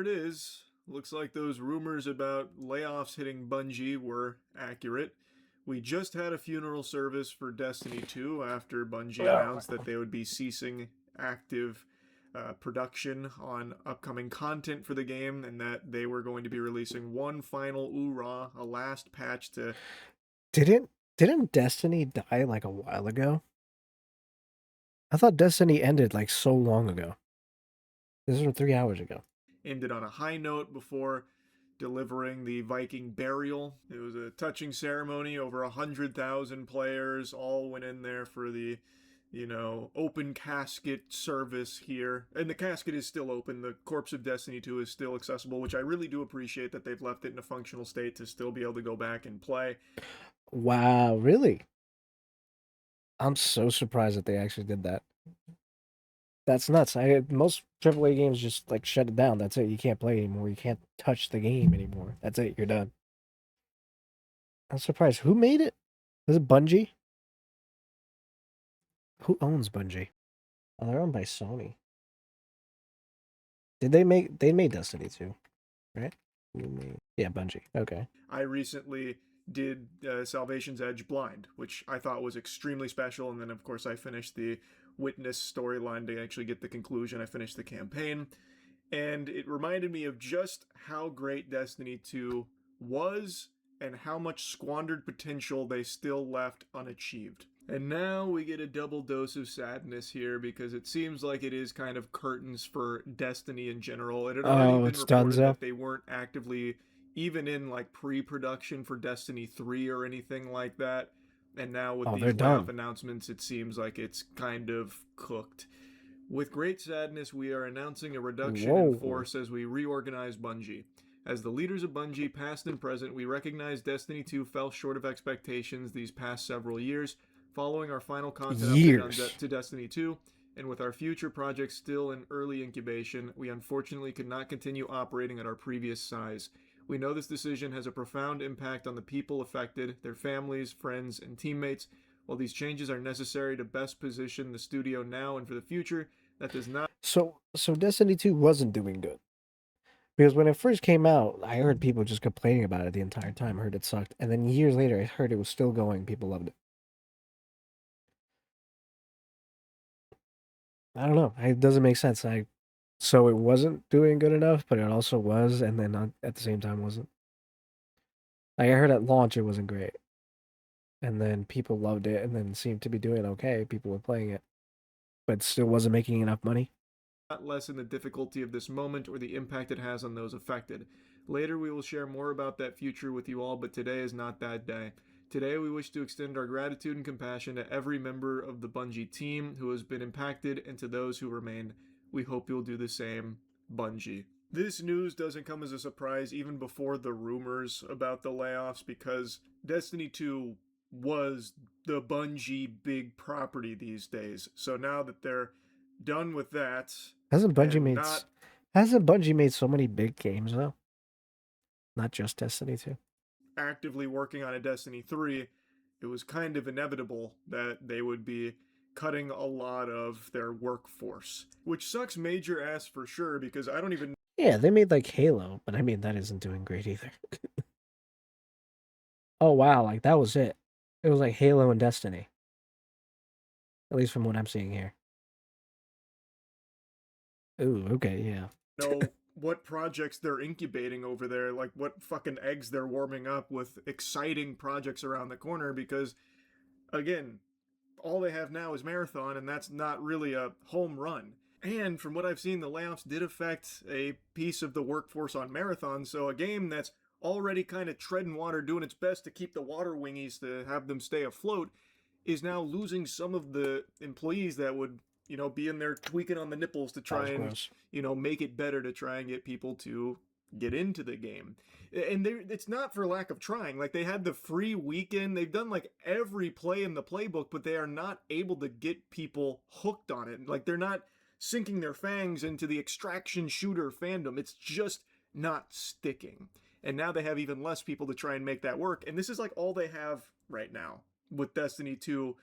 there it is. Looks like those rumors about layoffs hitting Bungie were accurate. We just had a funeral service for Destiny 2 after Bungie Oh, announced that they would be ceasing active production on upcoming content for the game and that they were going to be releasing one final oorah, a last patch to didn't Destiny die like a while ago? I thought Destiny ended like so long ago. This was 3 hours ago. end it on a high note before delivering the Viking burial. It was a touching ceremony. Over 100,000 players all went in there for the, open casket service here. And the casket is still open. The corpse of Destiny 2 is still accessible, which I really do appreciate that they've left it in a functional state to still be able to go back and play. Wow, really? I'm so surprised that they actually did that. That's nuts. Most AAA games just like shut it down. That's it. You can't play anymore. You can't touch the game anymore. That's it. You're done. I'm surprised. Who made it? Is it Bungie? Who owns Bungie? Oh, they're owned by Sony. They made Destiny 2, right? Yeah, Bungie. Okay. I recently did Salvation's Edge blind, which I thought was extremely special. And then, of course, I finished the Witness storyline to actually get the conclusion. I finished the campaign. And it reminded me of just how great Destiny 2 was and how much squandered potential they still left unachieved. And now we get a double dose of sadness here because it seems like it is kind of curtains for Destiny in general. It had already Oh, been it's reported Dunzo. that they weren't actively even in like pre-production for Destiny 3 or anything like that. And now with Oh, they're these layoff done. announcements, it seems like it's kind of cooked. With great sadness, we are announcing a reduction in Whoa. force as we reorganize Bungie. As the leaders of Bungie, past and present, we recognize Destiny 2 fell short of expectations these past several years. Following our final content update Years. to Destiny 2, and with our future projects still in early incubation, we unfortunately could not continue operating at our previous size. We know this decision has a profound impact on the people affected, their families, friends, and teammates. While these changes are necessary to best position the studio now and for the future, that does not. So Destiny 2 wasn't doing good. Because when it first came out, I heard people just complaining about it the entire time. I heard it sucked. And then years later, I heard it was still going. People loved it. I don't know. It doesn't make sense. So it wasn't doing good enough, but it also was, and then at the same time wasn't. Like I heard at launch it wasn't great, and then people loved it, and then seemed to be doing okay. People were playing it, but still wasn't making enough money. Not lessen the difficulty of this moment or the impact it has on those affected. Later, we will share more about that future with you all, but today is not that day. Today, we wish to extend our gratitude and compassion to every member of the Bungie team who has been impacted and to those who remain. We hope you'll do the same, Bungie. This news doesn't come as a surprise even before the rumors about the layoffs because Destiny 2 was the Bungie big property these days. So now that they're done with that Hasn't Bungie and made not hasn't Bungie made so many big games though? Not just Destiny 2. actively working on a Destiny 3, it was kind of inevitable that they would be cutting a lot of their workforce, which sucks major ass for sure because I don't even. Yeah, they made like Halo, but I mean that isn't doing great either. Oh wow, like that was it. It was like Halo and Destiny, at least from what I'm seeing here. Ooh, okay, yeah. Know what projects they're incubating over there, like what fucking eggs they're warming up with exciting projects around the corner because, again, all they have now is Marathon, and that's not really a home run. And from what I've seen, the layoffs did affect a piece of the workforce on Marathon, so a game that's already kind of treading water, doing its best to keep the water wingies to have them stay afloat, is now losing some of the employees that would, be in there tweaking on the nipples to That try was and, gross. make it better to try and get people to get into the game. And it's not for lack of trying. Like they had the free weekend. They've done like every play in the playbook, but they are not able to get people hooked on it. Like they're not sinking their fangs into the extraction shooter fandom. It's just not sticking. And now they have even less people to try and make that work. And this is like all they have right now with Destiny 2,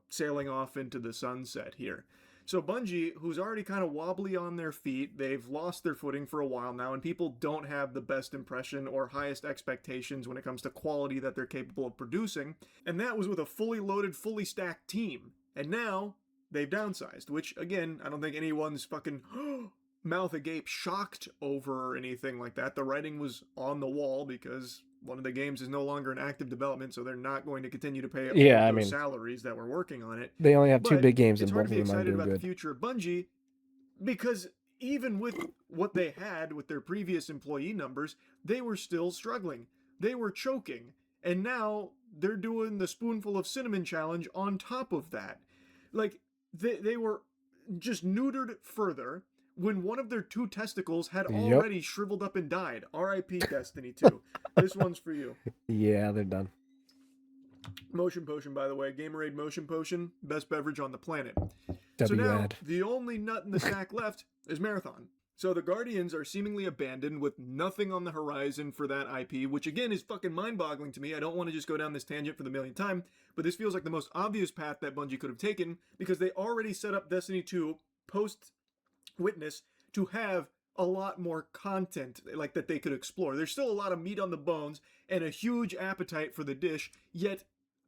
sailing off into the sunset here. So Bungie, who's already kind of wobbly on their feet, they've lost their footing for a while now, and people don't have the best impression or highest expectations when it comes to quality that they're capable of producing. And that was with a fully loaded, fully stacked team. And now they've downsized, which again, I don't think anyone's fucking mouth agape shocked over or anything like that. The writing was on the wall because one of the games is no longer in active development, so they're not going to continue to pay all Yeah, of I those mean, salaries that were working on it. they only have two But big games, it's and hard both to of be them aren't excited doing about the good. future of Bungie because even with what they had with their previous employee numbers, they were still struggling. They were choking. And now they're doing the spoonful of cinnamon challenge on top of that. Like, they were just neutered further when one of their two testicles had Yep. already shriveled up and died. RIP Destiny 2. This one's for you. Yeah, they're done. Motion Potion, by the way, Gamerade Motion Potion, best beverage on the planet. So W now, ad. the only nut in the sack left is Marathon. So the Guardians are seemingly abandoned with nothing on the horizon for that IP, which again is fucking mind-boggling to me. I don't want to just go down this tangent for the millionth time, but this feels like the most obvious path that Bungie could have taken because they already set up Destiny 2 post Witness to have a lot more content like that they could explore. There's still a lot of meat on the bones and a huge appetite for the dish, yet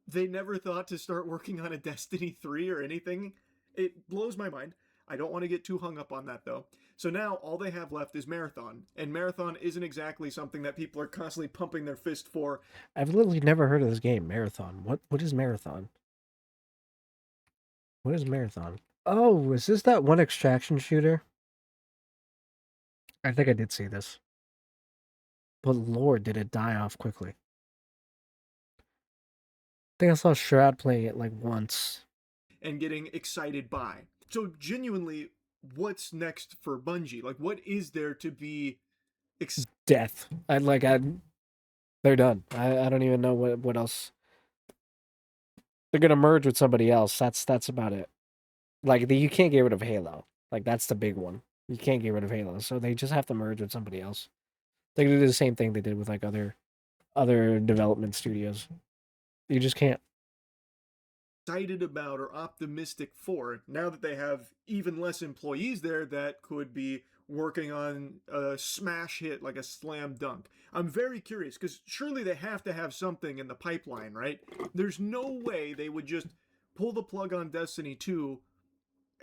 they never thought to start working on a Destiny 3 or anything. It blows my mind. I don't want to get too hung up on that though. So now all they have left is Marathon, and Marathon isn't exactly something that people are constantly pumping their fist for. I've literally never heard of this game, Marathon. What is Marathon? What is Marathon? Oh, is this that one extraction shooter? I think I did see this. But Lord, did it die off quickly. I think I saw Shroud playing it like once. And getting excited by. So genuinely, what's next for Bungie? Like, what is there to be Death. They're done. I don't even know what else. They're gonna merge with somebody else. That's about it. Like you can't get rid of Halo. Like that's the big one. You can't get rid of Halo, so they just have to merge with somebody else. They do the same thing they did with like other development studios. You just can't. excited about or optimistic for now that they have even less employees there that could be working on a smash hit like a slam dunk. I'm very curious because surely they have to have something in the pipeline, right? There's no way they would just pull the plug on Destiny 2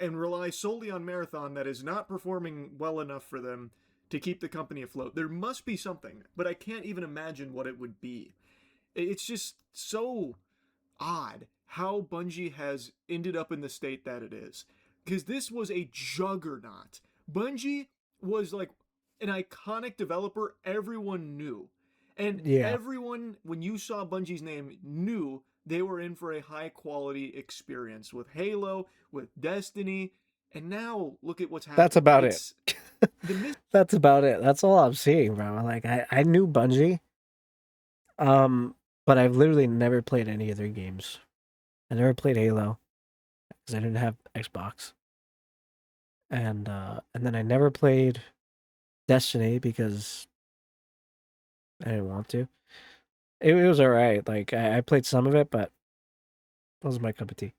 and rely solely on Marathon that is not performing well enough for them to keep the company afloat. There must be something, but I can't even imagine what it would be. It's just so odd how Bungie has ended up in the state that it is. Because this was a juggernaut. Bungie was like an iconic developer everyone knew. And Yeah, everyone, when you saw Bungie's name, knew they were in for a high quality experience with Halo, with Destiny, and now look at what's that's happened. about it. It's the That's about it. That's all I'm seeing, bro. Like I knew Bungie, um, but I've literally never played any of their games. I never played Halo because I didn't have Xbox, and then I never played Destiny because I didn't want to. It was alright. Like I played some of it, but it wasn't my cup of tea.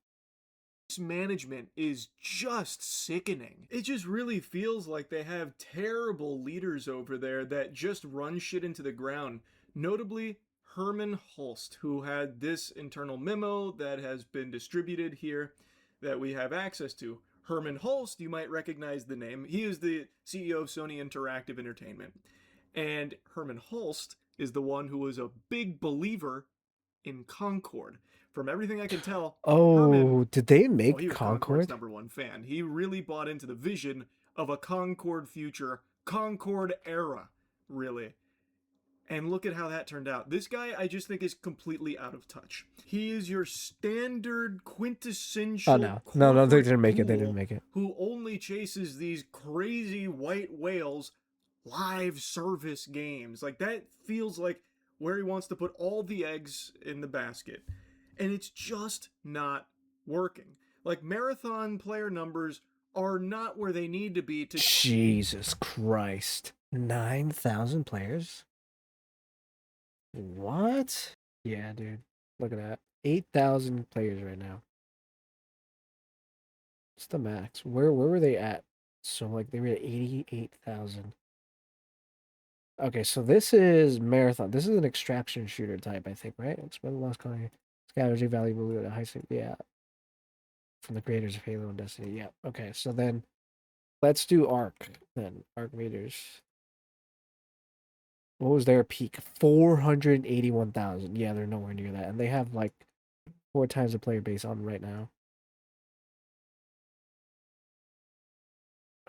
management is just sickening. It just really feels like they have terrible leaders over there that just run shit into the ground. Notably, Herman Hulst, who had this internal memo that has been distributed here that we have access to. Herman Hulst, you might recognize the name. He is the CEO of Sony Interactive Entertainment. And Herman Hulst is the one who was a big believer in Concord. From everything I can tell, Herman, Oh, did they oh, make he was Concord's Concord? #1 fan. He really bought into the vision of a Concord future, Concord era, really. And look at how that turned out. This guy, I just think, is completely out of touch. He is your standard Oh quintessential no, they corporate didn't make it. They didn't tool make it. who only chases these crazy white whales live service games. Like, that feels like where he wants to put all the eggs in the basket. And it's just not working. Like, marathon player numbers are not where they need to be to. Jesus Christ, 9,000 players. What? Yeah, dude. Look at that. 8,000 players right now. What's the max? Where were they at? So like they were at 88,000. Okay, so this is marathon. This is an extraction shooter type, I think, right? Expend the lost colony, scavenging valuable loot at high speed. Yeah, from the creators of Halo and Destiny. Yeah. Okay, so then let's do Arc then. Arc Raiders. What was their peak? 481,000. Yeah, they're nowhere near that, and they have like 4 times the player base on right now.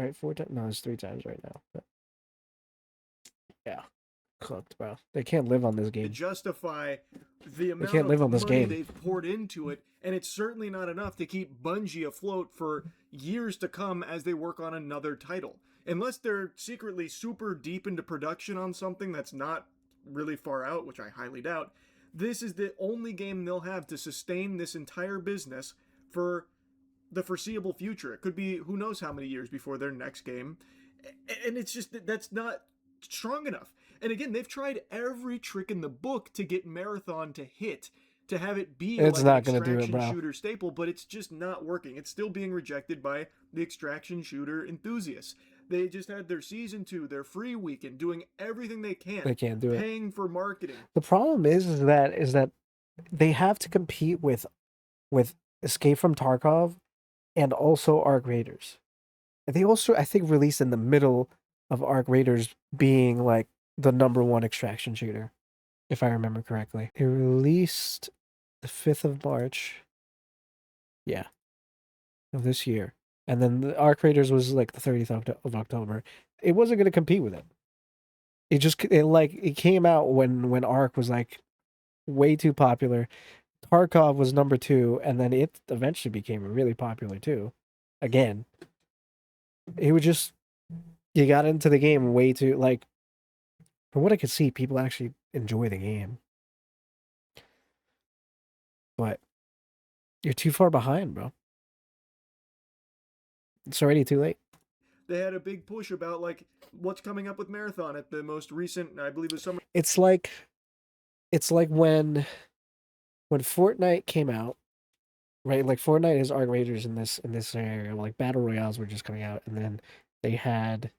Right, 4 times? No, it's 3 times right now. But yeah, cooked, bro. They can't live on this To game. justify the They amount can't live of on this money game. they've poured into it, and it's certainly not enough to keep Bungie afloat for years to come as they work on another title. Unless they're secretly super deep into production on something that's not really far out, which I highly doubt, this is the only game they'll have to sustain this entire business for the foreseeable future. It could be who knows how many years before their next game. And it's just that's not strong enough. And again, they've tried every trick in the book to get Marathon to hit, to have it be It's like an not gonna do it, extraction bro. shooter staple, but it's just not working. It's still being rejected by the extraction shooter enthusiasts. They just had their season 2, their free weekend, doing everything they can, They can't do it. paying for marketing. The problem is that they have to compete with Escape from Tarkov and also Arc Raiders. And they also, I think, released in the middle of Arc Raiders being like the #1 extraction shooter, if I remember correctly. It released the 5th of March. Yeah, of this year. And then the Arc Raiders was like the 30th of October. It wasn't going to compete with it. It came out when Arc was like way too popular. Tarkov was #2, and then it eventually became really popular too. Again, it was just you got into the game way too like from what I could see, people actually enjoy the game, but you're too far behind, bro. It's already too late. They had a big push about like what's coming up with Marathon at the most recent, I believe, it was summer. It's like when Fortnite came out, right? Like Fortnite is Arc Raiders in this scenario. Like battle royales were just coming out, and then they had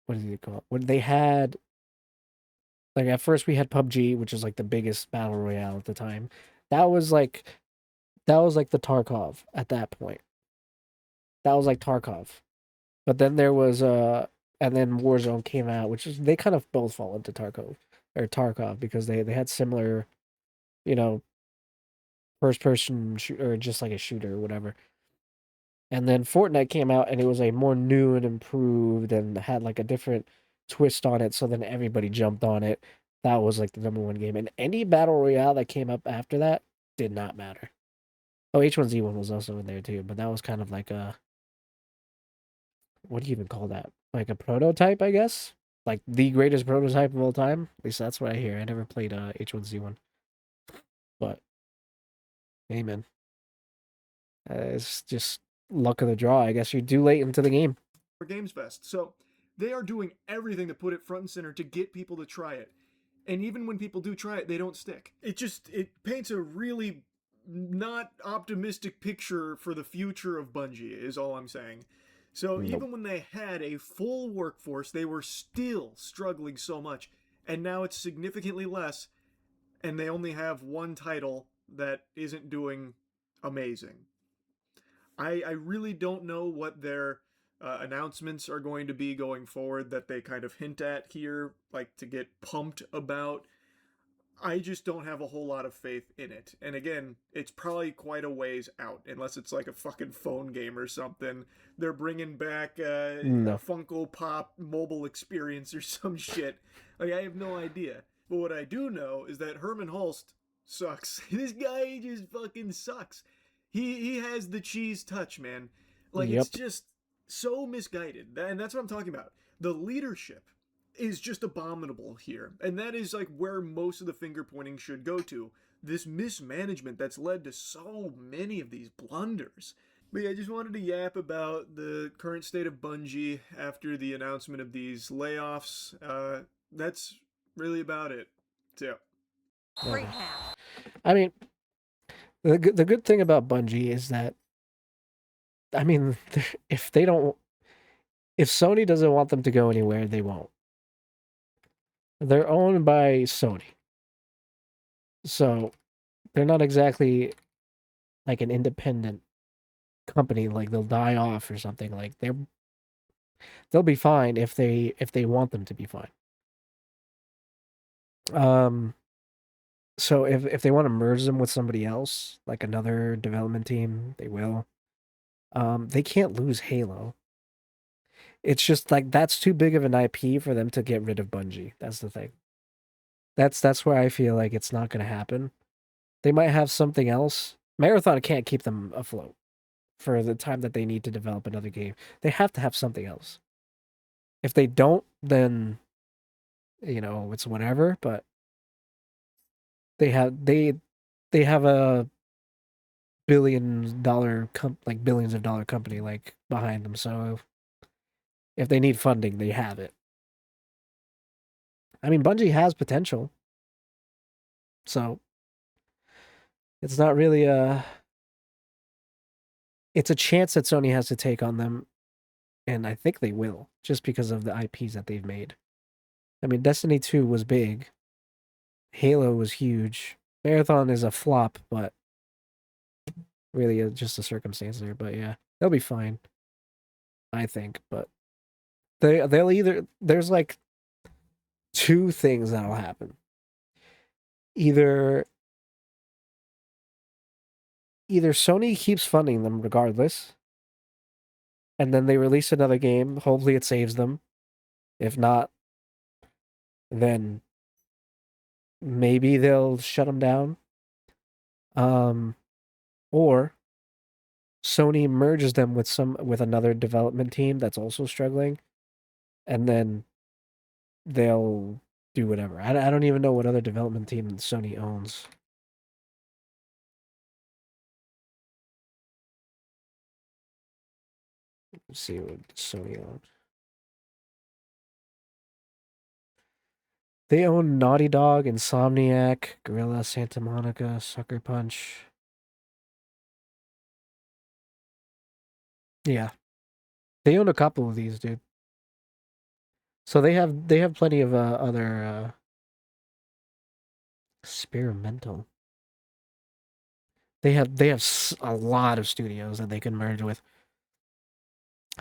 what did it call? When they had like at first we had PUBG, which was like the biggest battle royale at the time. That was like that was like the Tarkov at that point. That was like Tarkov. But then there was and then Warzone came out, which is they kind of both fall into Tarkov because they had similar, you know, first person or just like a shooter or whatever. And then Fortnite came out and it was a more new and improved and had like a different twist on it, so then everybody jumped on it. That was like the #1 game. And any battle royale that came up after that did not matter. Oh, H1Z1 was also in there too, but that was kind of like a what do you even call that? Like a prototype, I guess? Like the greatest prototype of all time? At least that's what I hear. I never played H1Z1. But hey man. It's just luck of the draw. I guess you're too late into the game. Games Fest. So they are doing everything to put it front and center to get people to try it. And even when people do try it, they don't stick. It paints a really not optimistic picture for the future of Bungie, is all I'm saying. So Nope. even when they had a full workforce, they were still struggling so much. And now it's significantly less, and they only have one title that isn't doing amazing. I really don't know what their announcements are going to be going forward that they kind of hint at here, like to get pumped about. I just don't have a whole lot of faith in it. And again, it's probably quite a ways out, unless it's like a fucking phone game or something. They're bringing back a No. Funko Pop mobile experience or some shit. Like, I have no idea. But what I do know is that Herman Hulst sucks. This guy just fucking sucks. He has the cheese touch, man. Like, it's Yep. just so misguided. And that's what I'm talking about. The leadership is just abominable here. And that is like where most of the finger pointing should go to. This mismanagement that's led to so many of these blunders. But yeah, I just wanted to yap about the current state of Bungie after the announcement of these layoffs. That's really about it. So. Okay. I mean, the good thing about Bungie is that I mean, if they don't, if Sony doesn't want them to go anywhere, they won't. They're owned by Sony, so they're not exactly like an independent company. Like they'll die off or something. Like they'll be fine if they want them to be fine. Um, so if they want to merge them with somebody else, like another development team, they will. They can't lose Halo. It's just like that's too big of an IP for them to get rid of Bungie. That's the thing. That's where I feel like it's not going to happen. They might have something else. Marathon can't keep them afloat for the time that they need to develop another game. They have to have something else. If they don't, then it's whatever. But they have a billions of dollar company like behind them. So if they need funding, they have it. I mean, Bungie has potential, so it's not really a. It's a chance that Sony has to take on them, and I think they will, just because of the IPs that they've made. I mean, Destiny 2 was big. Halo was huge. Marathon is a flop, but really just a circumstance there. But yeah, they'll be fine, I think. But they'll either there's like two things that'll happen. Either Sony keeps funding them regardless, and then they release another game. Hopefully, it saves them. If not, then maybe they'll shut them down. Or Sony merges them with another development team that's also struggling, and then they'll do whatever. I don't even know what other development team Sony owns. Let's see what Sony owns. They own Naughty Dog, Insomniac, Gorilla, Santa Monica, Sucker Punch. Yeah, they own a couple of these, dude. So they have plenty of other experimental. They have a lot of studios that they can merge with.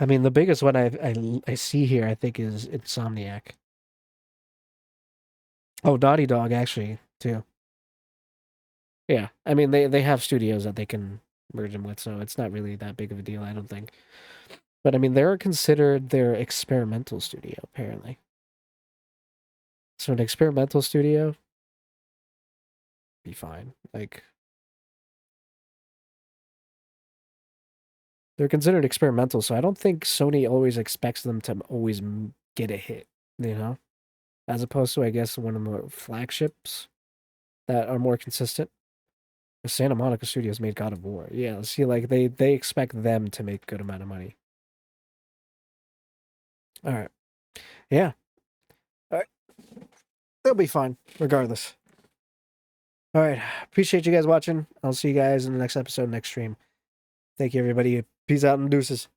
I mean, the biggest one I see here, I think, is Insomniac. Oh, Naughty Dog actually too. Yeah, I mean they have studios that they can merge them with, so it's not really that big of a deal, I don't think. But I mean, they're considered their experimental studio apparently. So an experimental studio be fine. Like they're considered experimental, so I don't think Sony always expects them to always get a hit, you know? As opposed to, I guess, one of the flagships that are more consistent. The Santa Monica Studios made God of War. Yeah, see, like they expect them to make a good amount of money. All right. Yeah. All right. They'll be fine, regardless. All right. Appreciate you guys watching. I'll see you guys in the next episode, next stream. Thank you, everybody. Peace out and deuces.